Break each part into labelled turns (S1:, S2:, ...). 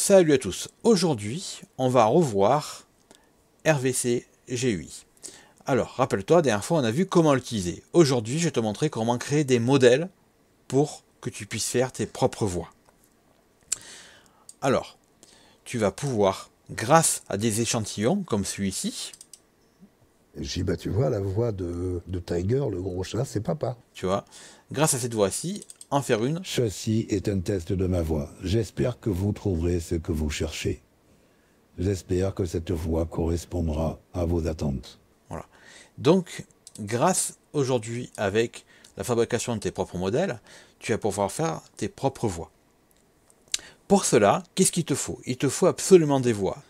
S1: Salut à tous, aujourd'hui on va revoir RVC GUI. Alors rappelle-toi, la dernière fois on a vu comment l'utiliser. Aujourd'hui je vais te montrer comment créer des modèles pour que tu puisses faire tes propres voix. Alors, tu vas pouvoir, grâce à des échantillons comme celui-ci,
S2: Bah tu vois, la voix de Tiger, le gros chat, c'est papa.
S1: tu vois, grâce à cette voix-ci, en faire une.
S2: Ceci est un test de ma voix. J'espère que vous trouverez ce que vous cherchez. J'espère que cette voix correspondra à vos attentes.
S1: Voilà. Donc, grâce aujourd'hui avec la fabrication de tes propres modèles, tu vas pouvoir faire tes propres voix. Pour cela, qu'est-ce qu'il te faut? Il te faut absolument des voix.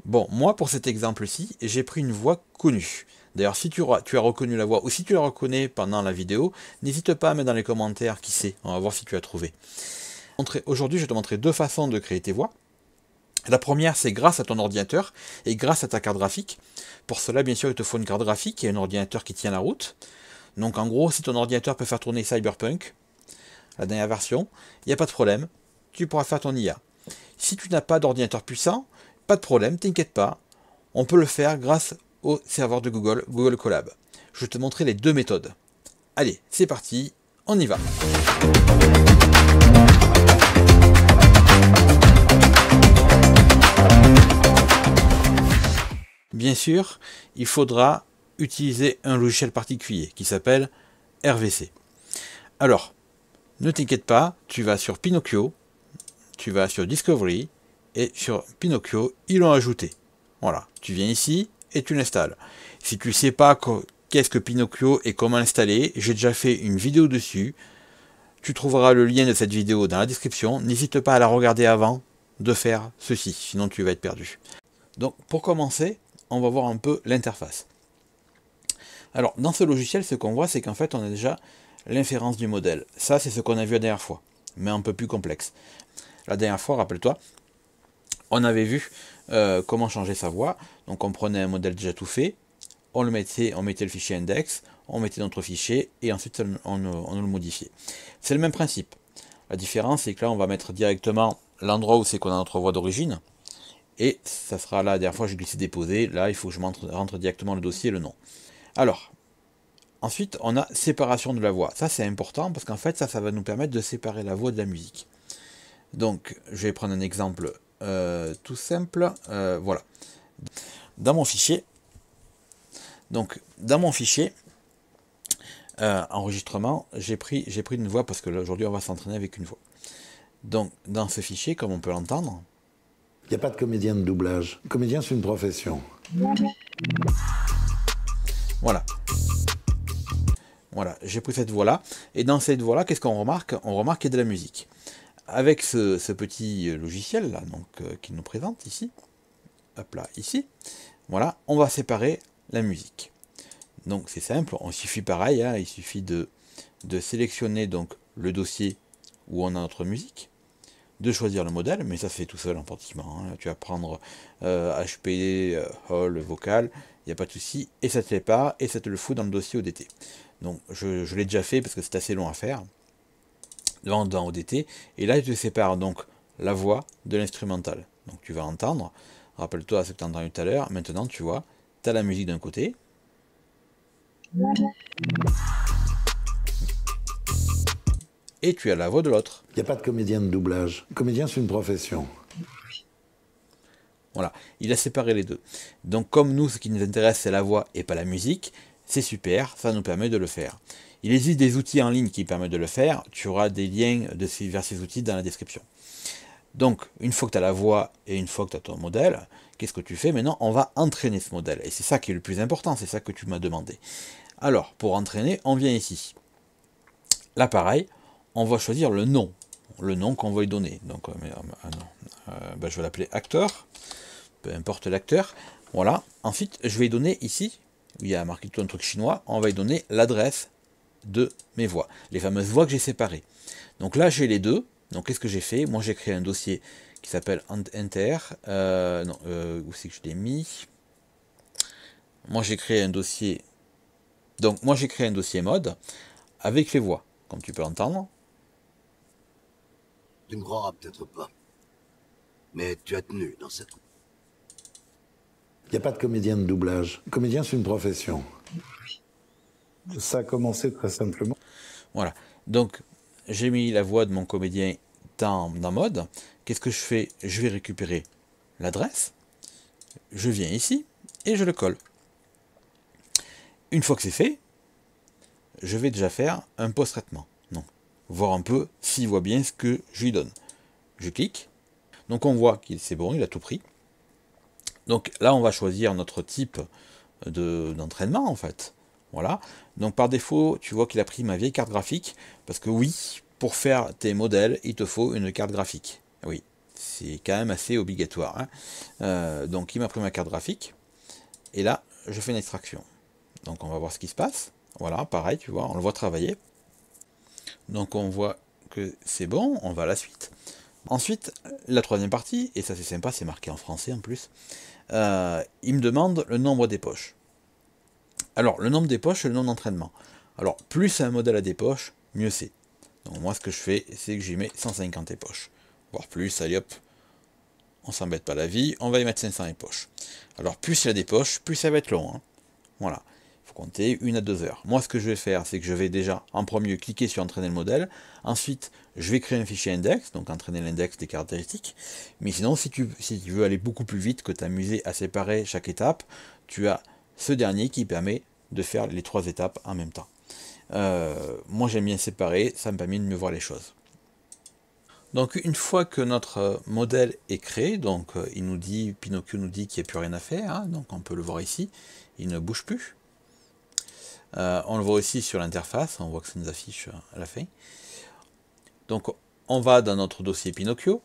S1: Bon, moi, pour cet exemple-ci, j'ai pris une voix connue. D'ailleurs, si tu as reconnu la voix, ou si tu la reconnais pendant la vidéo, n'hésite pas à mettre dans les commentaires qui c'est. On va voir si tu as trouvé. Aujourd'hui, je vais te montrer deux façons de créer tes voix. La première, c'est grâce à ton ordinateur et grâce à ta carte graphique. Pour cela, bien sûr, il te faut une carte graphique et un ordinateur qui tient la route. Donc, en gros, si ton ordinateur peut faire tourner Cyberpunk, la dernière version, il n'y a pas de problème. Tu pourras faire ton IA. Si tu n'as pas d'ordinateur puissant, pas de problème, t'inquiète pas. On peut le faire grâce au serveur de Google, Google Colab. Je vais te montrer les deux méthodes. Allez, c'est parti, on y va. Bien sûr, il faudra utiliser un logiciel particulier qui s'appelle RVC. Alors, ne t'inquiète pas, tu vas sur Pinocchio, tu vas sur Discovery, et sur Pinocchio, ils l'ont ajouté. Voilà, tu viens ici et tu l'installes. Si tu ne sais pas qu'est-ce que Pinocchio et comment l'installer, j'ai déjà fait une vidéo dessus. Tu trouveras le lien de cette vidéo dans la description. N'hésite pas à la regarder avant de faire ceci, sinon tu vas être perdu. Donc pour commencer, on va voir un peu l'interface. Alors dans ce logiciel, ce qu'on voit, c'est qu'en fait on a déjà l'inférence du modèle. Ça, c'est ce qu'on a vu la dernière fois, mais un peu plus complexe. La dernière fois, rappelle-toi, on avait vu comment changer sa voix. Donc on prenait un modèle déjà tout fait, on mettait le fichier index, on mettait notre fichier et ensuite on le modifiait. C'est le même principe. La différence, c'est que là on va mettre directement l'endroit où c'est qu'on a notre voix d'origine. Et ça sera là, la dernière fois j'ai glissé déposer, là il faut que je rentre directement le dossier et le nom. Alors, ensuite on a séparation de la voix. Ça c'est important parce qu'en fait ça va nous permettre de séparer la voix de la musique. Donc je vais prendre un exemple tout simple, voilà. Dans mon fichier, enregistrement, j'ai pris une voix parce que là aujourd'hui on va s'entraîner avec une voix. Donc dans ce fichier, comme on peut l'entendre,
S2: il n'y a pas de comédien de doublage. Comédien, c'est une profession.
S1: Voilà. Voilà, j'ai pris cette voix-là. Et dans cette voix-là, qu'est-ce qu'on remarque? On remarque qu'il y a de la musique. Avec ce petit logiciel là, donc qu'il nous présente ici, hop là, ici, voilà, on va séparer la musique. Donc c'est simple, il suffit pareil, hein, il suffit de sélectionner donc le dossier où on a notre musique, de choisir le modèle, mais ça se fait tout seul en pratiquement. Hein. Tu vas prendre HP, Hall, Vocal, il n'y a pas de souci, et ça te sépare, et ça te le fout dans le dossier ODT. Donc je l'ai déjà fait parce que c'est assez long à faire. Dans ODT, et là il te sépare donc la voix de l'instrumental. Donc tu vas entendre, rappelle-toi ce que tu as entendu tout à l'heure, maintenant tu vois, tu as la musique d'un côté, et tu as la voix de l'autre.
S2: Il n'y a pas de comédien de doublage. Comédien, c'est une profession.
S1: Voilà, il a séparé les deux. Donc comme nous, ce qui nous intéresse, c'est la voix et pas la musique, c'est super, ça nous permet de le faire. Il existe des outils en ligne qui permettent de le faire, tu auras des liens vers ces outils dans la description. Donc, une fois que tu as la voix et une fois que tu as ton modèle, qu'est-ce que tu fais? Maintenant, on va entraîner ce modèle. Et c'est ça qui est le plus important, c'est ça que tu m'as demandé. Alors, pour entraîner, on vient ici. Là, pareil, on va choisir le nom qu'on va lui donner. Donc, je vais l'appeler acteur, peu importe l'acteur. Voilà. Ensuite, je vais lui donner ici, où il y a marqué tout un truc chinois, on va lui donner l'adresse de mes voix, les fameuses voix que j'ai séparées. Donc là, j'ai les deux. Donc qu'est-ce que j'ai fait? Moi, j'ai créé un dossier qui s'appelle Enter. Où c'est que je l'ai mis? Moi, j'ai créé un dossier. Donc, moi, j'ai créé un dossier mode avec les voix, comme tu peux l'entendre.
S3: Tu ne croiras peut-être pas. Mais tu as tenu dans cette...
S2: Il n'y a pas de comédien de doublage. Comédien, c'est une profession. Ça a commencé très simplement.
S1: Voilà. Donc, j'ai mis la voix de mon comédien dans mode. Qu'est-ce que je fais? Je vais récupérer l'adresse. Je viens ici et je le colle. Une fois que c'est fait, je vais déjà faire un post-traitement. Donc, voir un peu s'il voit bien ce que je lui donne. Je clique. Donc, on voit qu'il c'est bon, il a tout pris. Donc là, on va choisir notre type d'entraînement, en fait. Voilà. Donc par défaut, tu vois qu'il a pris ma vieille carte graphique, parce que oui, pour faire tes modèles, il te faut une carte graphique. Oui, c'est quand même assez obligatoire, hein. Donc il m'a pris ma carte graphique, et là, je fais une extraction. Donc on va voir ce qui se passe. Voilà, pareil, tu vois, on le voit travailler. Donc on voit que c'est bon, on va à la suite. Ensuite, la troisième partie, et ça c'est sympa, c'est marqué en français en plus, il me demande le nombre des poches. Alors, le nombre des poches, c'est le nombre d'entraînement. Alors, plus un modèle a des poches, mieux c'est. Donc moi, ce que je fais, c'est que j'y mets 150 poches. Voire plus, allez hop, on s'embête pas la vie, on va y mettre 500 poches. Alors, plus il y a des poches, plus ça va être long, hein. Voilà. Il faut compter 1 à 2 heures. Moi, ce que je vais faire, c'est que je vais déjà, en premier, cliquer sur entraîner le modèle. Ensuite, je vais créer un fichier index, donc entraîner l'index des caractéristiques. Mais sinon, si tu veux aller beaucoup plus vite, que t'amuser à séparer chaque étape, tu as ce dernier qui permet de faire les 3 étapes en même temps. Moi, j'aime bien séparer, ça me permet de mieux voir les choses. Donc, une fois que notre modèle est créé, donc il nous dit, Pinocchio nous dit qu'il n'y a plus rien à faire, hein, donc on peut le voir ici, il ne bouge plus. On le voit aussi sur l'interface, on voit que ça nous affiche à la fin. Donc on va dans notre dossier Pinocchio,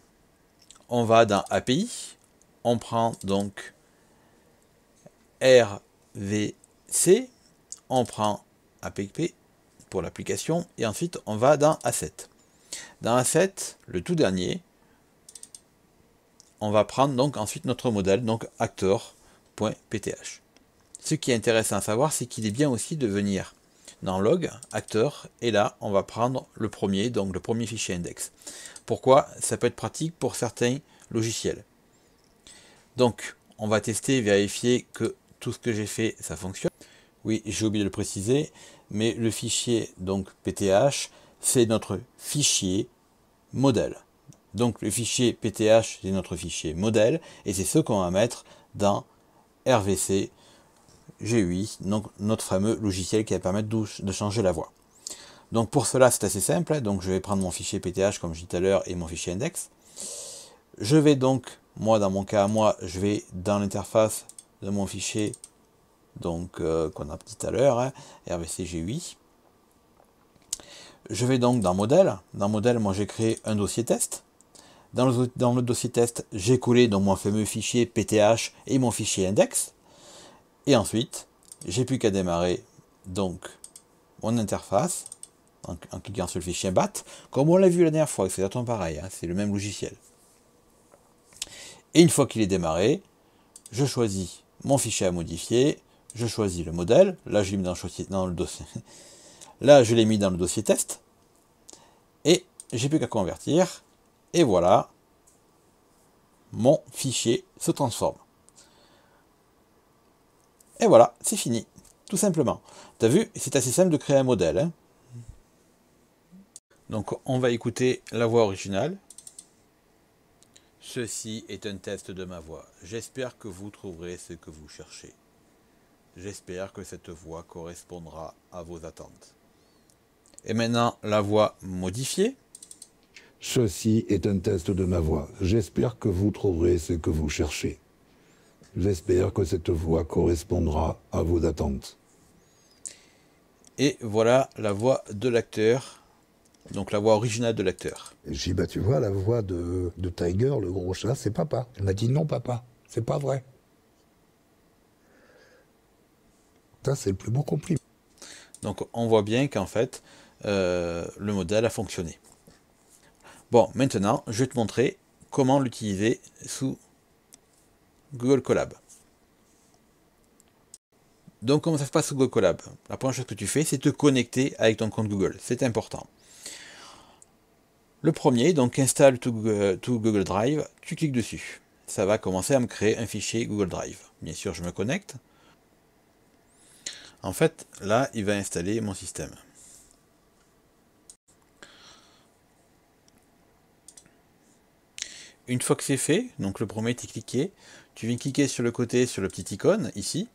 S1: on va dans API, on prend donc RVC, on prend app pour l'application, et ensuite on va dans Asset. Dans Asset, le tout dernier, on va prendre donc ensuite notre modèle, donc actor.pth. Ce qui est intéressant à savoir, c'est qu'il est bien aussi de venir dans log, acteur, et là, on va prendre le premier, donc le premier fichier index. Pourquoi? Ça peut être pratique pour certains logiciels. Donc, on va tester, vérifier que tout ce que j'ai fait, ça fonctionne. Oui, j'ai oublié de le préciser, mais le fichier, donc PTH, c'est notre fichier modèle. Donc, le fichier PTH, c'est notre fichier modèle, et c'est ce qu'on va mettre dans RVC, GUI, donc notre fameux logiciel qui va permettre de changer la voix. Donc pour cela, c'est assez simple. Donc je vais prendre mon fichier PTH comme je disais tout à l'heure et mon fichier index. Je vais donc, moi dans mon cas, je vais dans l'interface de mon fichier donc qu'on a dit tout à l'heure, hein, RVC GUI. Je vais donc dans modèle. Dans modèle, moi j'ai créé un dossier test. Dans le dossier test, j'ai collé donc mon fameux fichier PTH et mon fichier index. Et ensuite, j'ai plus qu'à démarrer donc mon interface en cliquant sur le fichier BAT, comme on l'a vu la dernière fois, c'est exactement pareil, hein, c'est le même logiciel. Et une fois qu'il est démarré, je choisis mon fichier à modifier, je choisis le modèle, là je l'ai mis dans le dossier, là je l'ai mis dans le dossier test, et j'ai plus qu'à convertir, et voilà, mon fichier se transforme. Et voilà, c'est fini, tout simplement. Tu as vu, c'est assez simple de créer un modèle, hein. Donc on va écouter la voix originale. Ceci est un test de ma voix. J'espère que vous trouverez ce que vous cherchez. J'espère que cette voix correspondra à vos attentes. Et maintenant, la voix modifiée.
S2: Ceci est un test de ma voix. J'espère que vous trouverez ce que vous cherchez. J'espère que cette voix correspondra à vos attentes.
S1: Et voilà la voix de l'acteur, donc la voix originale de l'acteur.
S4: J'ai dit, bah tu vois, la voix de Tiger, le gros chat, c'est papa. Elle m'a dit, non papa, c'est pas vrai. Ça, c'est le plus beau compliment.
S1: Donc on voit bien qu'en fait, le modèle a fonctionné. Bon, maintenant, je vais te montrer comment l'utiliser sous Google Colab. Donc comment ça se passe sous Google Colab? La première chose que tu fais, c'est te connecter avec ton compte Google. C'est important. Le premier, donc install to Google Drive, tu cliques dessus. Ça va commencer à me créer un fichier Google Drive. Bien sûr, je me connecte. En fait, là, il va installer mon système. Une fois que c'est fait, donc le premier est cliqué, tu viens cliquer sur le côté, sur le petit icône, ici,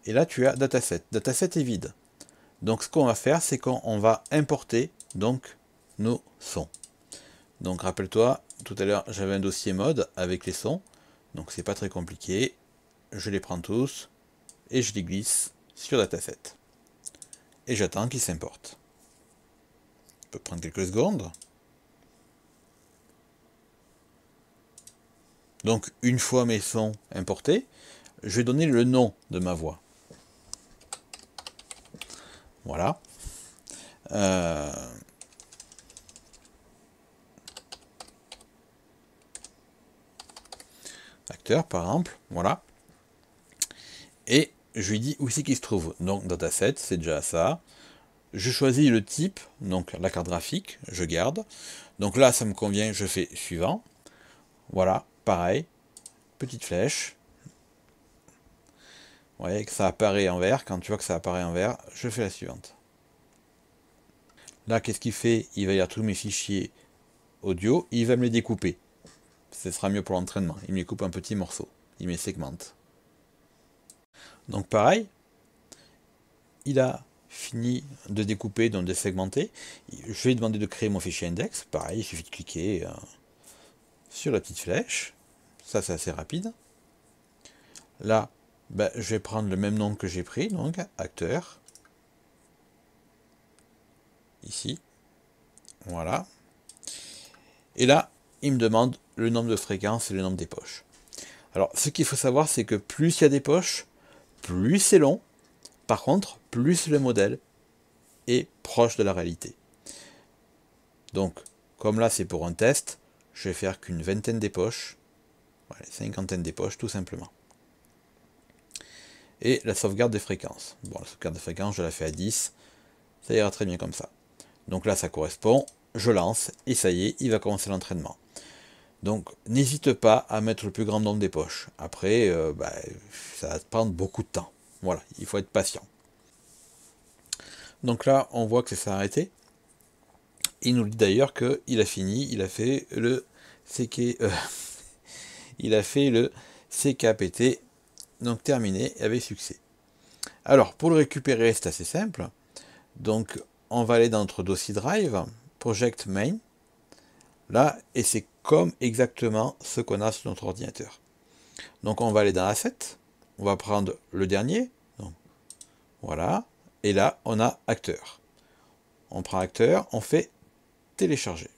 S1: et là tu as Dataset. Dataset est vide. Donc ce qu'on va faire, c'est qu'on va importer donc nos sons. Donc rappelle-toi, tout à l'heure j'avais un dossier mode avec les sons, donc c'est pas très compliqué. Je les prends tous et je les glisse sur Dataset. Et j'attends qu'ils s'importent. Ça peut prendre quelques secondes. Donc une fois mes sons importés, je vais donner le nom de ma voix. Voilà. Acteur par exemple, voilà. Et je lui dis où c'est qu'il se trouve. Donc dataset, c'est déjà ça. Je choisis le type, donc la carte graphique, je garde. Donc là, ça me convient, je fais suivant. Voilà, pareil, petite flèche. Vous voyez que ça apparaît en vert. Quand tu vois que ça apparaît en vert, je fais la suivante. Là, qu'est-ce qu'il fait? Il va lire tous mes fichiers audio, il va me les découper. Ce sera mieux pour l'entraînement. Il me les coupe en petits morceaux. Il me les segmente. Donc pareil, il a fini de découper, donc de segmenter. Je vais lui demander de créer mon fichier index. Pareil, il suffit de cliquer sur la petite flèche. Ça, c'est assez rapide. Là, ben, je vais prendre le même nom que j'ai pris, donc acteur. Ici. Voilà. Et là, il me demande le nombre de fréquences et le nombre des poches. Alors, ce qu'il faut savoir, c'est que plus il y a des poches, plus c'est long. Par contre, plus le modèle est proche de la réalité. Donc, comme là, c'est pour un test, je vais faire qu'une vingtaine des poches. Voilà, cinquantaine des poches, tout simplement. Et la sauvegarde des fréquences. Bon, la sauvegarde des fréquences, je la fais à 10. Ça ira très bien comme ça. Donc là, ça correspond. Je lance, et ça y est, il va commencer l'entraînement. Donc, n'hésite pas à mettre le plus grand nombre des poches. Après, ça va te prendre beaucoup de temps. Voilà, il faut être patient. Donc là, on voit que ça s'est arrêté. Il nous dit d'ailleurs qu'il a fini, il a fait le CKPT, donc terminé avec succès. Alors, pour le récupérer, c'est assez simple. Donc, on va aller dans notre dossier Drive, Project Main. Là, et c'est comme exactement ce qu'on a sur notre ordinateur. Donc, on va aller dans Asset. On va prendre le dernier. Donc, voilà. Et là, on a acteur. On prend acteur, on fait télécharger.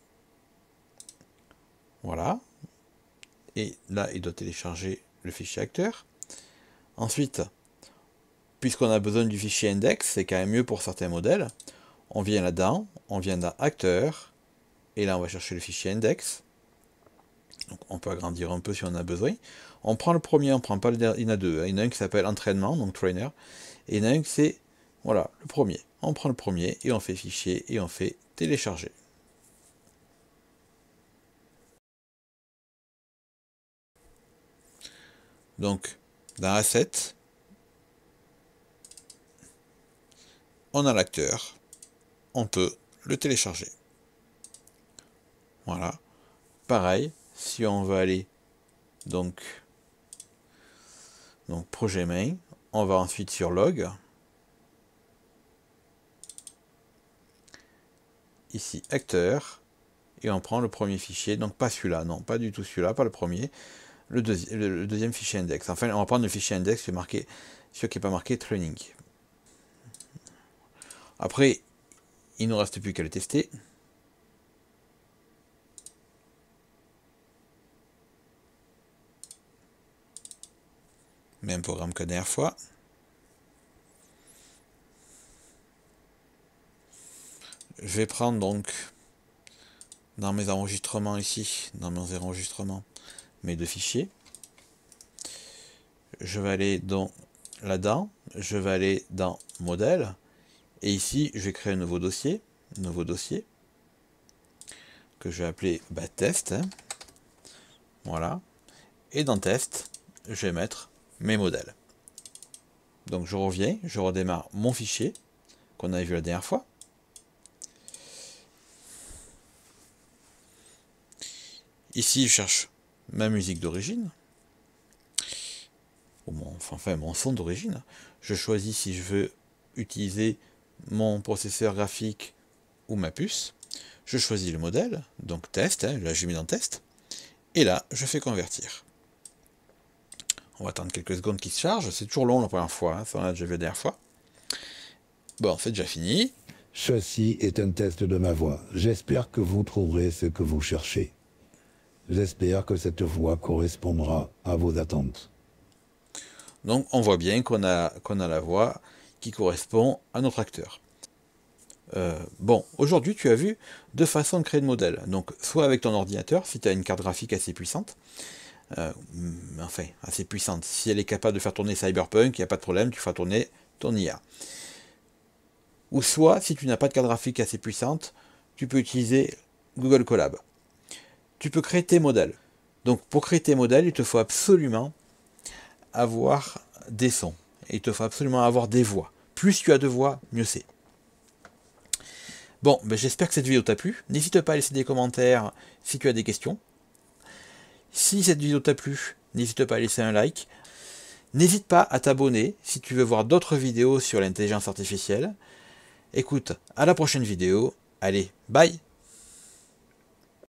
S1: Voilà. Et là, il doit télécharger le fichier acteur. Ensuite, puisqu'on a besoin du fichier index, c'est quand même mieux pour certains modèles. On vient là-dedans, on vient dans acteur, et là, on va chercher le fichier index. Donc, on peut agrandir un peu si on a besoin. On prend le premier, on prend pas le dernier, il y en a deux. Il y en a un qui s'appelle entraînement, donc trainer, et il y en a un qui c'est, voilà, le premier. On prend le premier, et on fait fichier, et on fait télécharger. Donc, dans Asset, on a l'acteur, on peut le télécharger. Voilà. Pareil, si on veut aller donc projet main, on va ensuite sur log. Ici acteur, et on prend le premier fichier, donc pas celui-là, non, pas du tout celui-là, pas le premier, le deuxième fichier index. Enfin, on va prendre le fichier index qui est marqué, celui qui n'est pas marqué training. Après, il ne nous reste plus qu'à le tester. Même programme que la dernière fois. Je vais prendre donc dans mes enregistrements ici, dans mes enregistrements, mes deux fichiers. Je vais aller dans là-dedans, je vais aller dans modèle, et ici je vais créer un nouveau dossier que je vais appeler test. Hein. Voilà. Et dans test, je vais mettre mes modèles. Donc je reviens, je redémarre mon fichier qu'on avait vu la dernière fois. Ici, je cherche ma musique d'origine, ou mon son d'origine. Je choisis si je veux utiliser mon processeur graphique ou ma puce. Je choisis le modèle, donc test, hein, là j'ai mis dans test, et là je fais convertir. On va attendre quelques secondes qu'il se charge, c'est toujours long la première fois, hein, ça on a déjà vu la dernière fois. Bon, c'est déjà fini.
S2: Ceci est un test de ma voix. J'espère que vous trouverez ce que vous cherchez. J'espère que cette voix correspondra à vos attentes.
S1: Donc on voit bien qu'on a la voix qui correspond à notre acteur. Bon, aujourd'hui tu as vu deux façons de créer de modèles. Donc soit avec ton ordinateur, si tu as une carte graphique assez puissante, assez puissante. Si elle est capable de faire tourner Cyberpunk, il n'y a pas de problème, tu feras tourner ton IA. Ou soit, si tu n'as pas de carte graphique assez puissante, tu peux utiliser Google Colab. Tu peux créer tes modèles. Donc pour créer tes modèles, il te faut absolument avoir des sons. Et il te faut absolument avoir des voix. Plus tu as de voix, mieux c'est. Bon, j'espère que cette vidéo t'a plu. N'hésite pas à laisser des commentaires si tu as des questions. Si cette vidéo t'a plu, n'hésite pas à laisser un like. N'hésite pas à t'abonner si tu veux voir d'autres vidéos sur l'intelligence artificielle. Écoute, à la prochaine vidéo. Allez, bye!